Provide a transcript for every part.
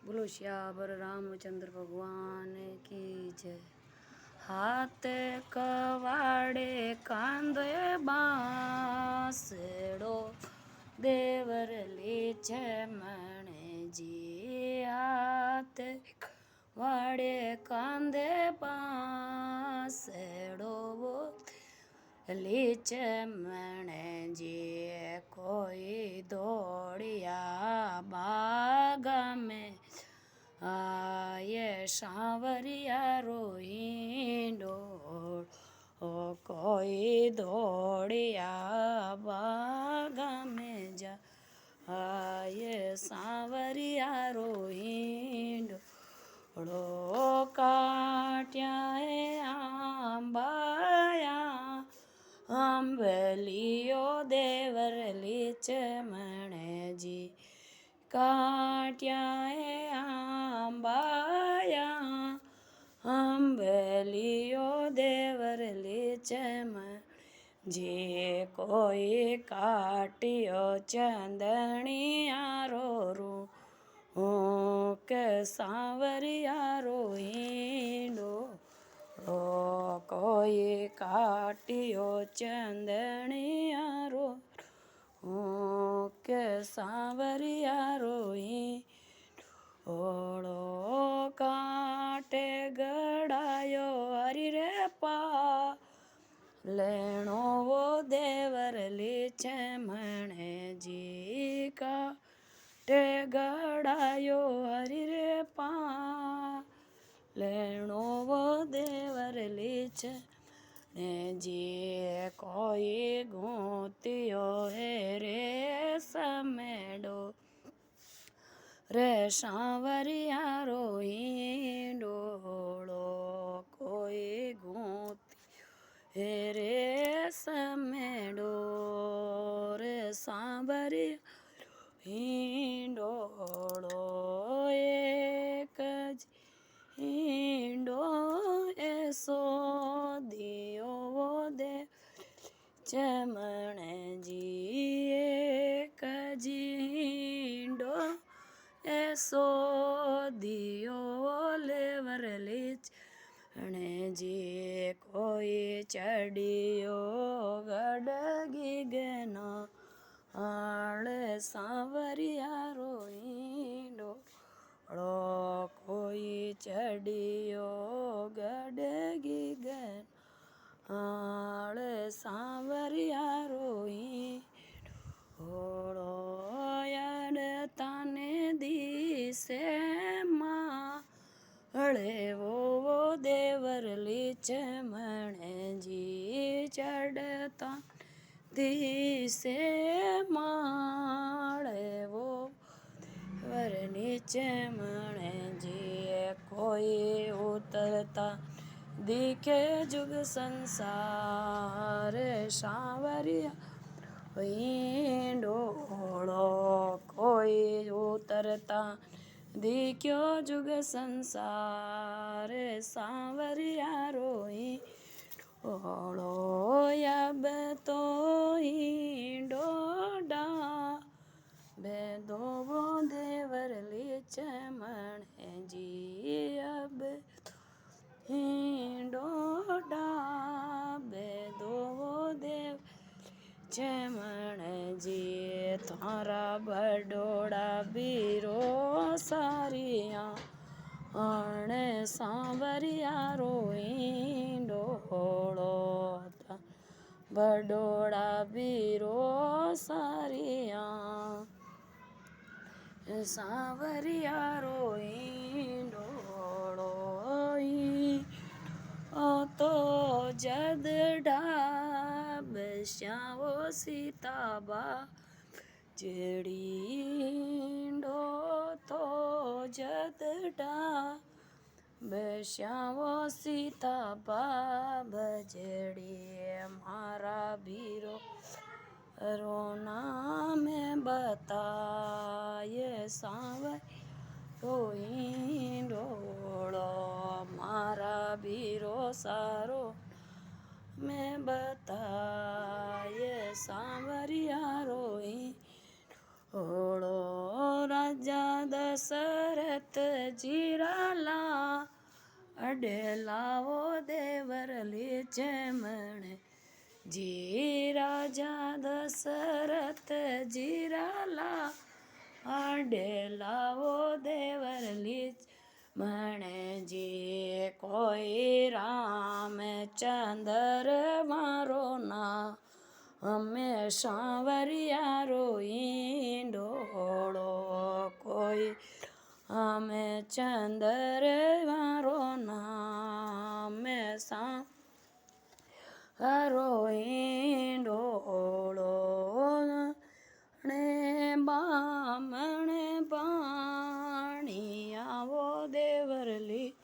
बोलो श्यावर रामचंद्र भगवान की जय। हाथ कवाड़े कांदे बांसड़ो देवर लीचे मणे जी। हाथ कवाड़े कांदे बांसड़ो लीचे मणे जी। कोई दौड़िया बाग में आये सांवरिया रोई डोल। ओ कोई दौड़िया बाग में जा आये सांवरिया रोई डोलो। काट्या आंबाया आंबलियो देवर लीच मणे जी। काट्या आंबाया आंबलियो देवर लीच मणे जी। कोई काटियो चंदनिया रो के सांवरिया रोईंडो। कोई काटियो चंदनिया रो के सांवरिया रोई ओड़ो। काटे गड़ायो हरि रे पा लेणो वो देवर लीच मणे जी। काटे गड़ायो हरि रे पा लेणो वो देवर लीच ने जी। कोई गूंतियो है रे समेडो रे सांवरिया रोई डोलो। कोई गूंती है रे समेडो रे सांवरिया रोई डोलो। एक हिंडो ऐसो दियो वो दे चमणे जी। एक हिंडो ऐसो दियो लेवर लीच ने जी। कोई चढ़ियो गड़गी गनो आले सांवरिया रोई डोलो। कोई चढ़ियो गड़गी गन आले सांवरिया रोई डोलो। यार ताने दिसे माळे वो देवर लीच मणे जी। चढ़ता दिसे माळे वो देवर लीच मणे जी। कोई उतरता दिखे जुग संसार सांवरिया डोलो। कोई उतरता दिख्यो जुग संसार सांवरिया रोई डोलो। अब तो हिंडो डा बेदो वो देवर लीच मणे जी। अब हिंडो डा बेदो वो देव चमणे जी। थारा बडोड़ा बीरो सारिया अणे सांवरिया रोई डोलो। बडोड़ा बीरो सारिया सांवरिया रोई डोलो। ओ तो जद ढाब श्यावो सीताबा जड़ींडो तो जद ढाब श्यावो सीताबा बजड़ी मारा बीरो रोना में बताए सांवर रोई डोलो। मारा बीरो सारो मैं बताए सांवरिया रोई डोलो। राज રાજા દશરથ જીરાલા અડેલાવો દેવર લીચે મણે જી રાજા દશરથ જીરાલા અડેલાવો દેવર લીચ મણે જી કોઈ રામચંદ્ર મારો ના અમે સાંવરિયારો ઈંડોળો કોઈ અમે ચંદર મારો નામ સારો ઈંડોળો ને બામણે પાણી આવો દેવરલી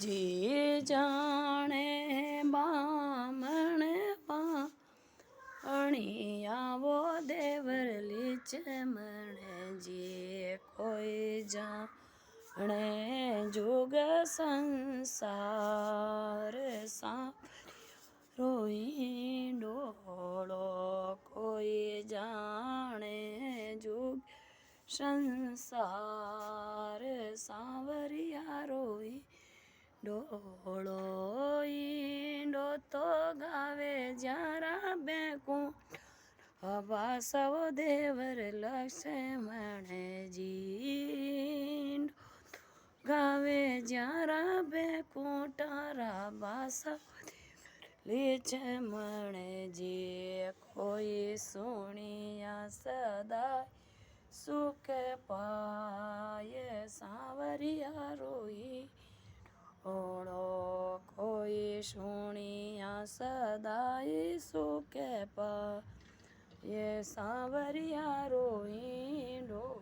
જી જાણે બામણે પાણી આવો દેવરલી ચમણે જે કોઈ જાણે જુગ સંસાર રોઈ ડોળો કોઈ જાણે જુગ સંસાર સાવરિયા રોઈ ડોળો ઈંડો તો ગાવે જ્યારા બેકું વાસવ દેવર લક્ષ્મણ જી ગાવે જ્યારા બેકુંટારા વાસવ લક્ષ્મણ જી કોઈ સુણિયા સદા સુખ પાય સાવરિયા રોઈ ઓળો કોઈ સુણિયા સદાય સુખ પાય સાવરિયા રોઈ ડો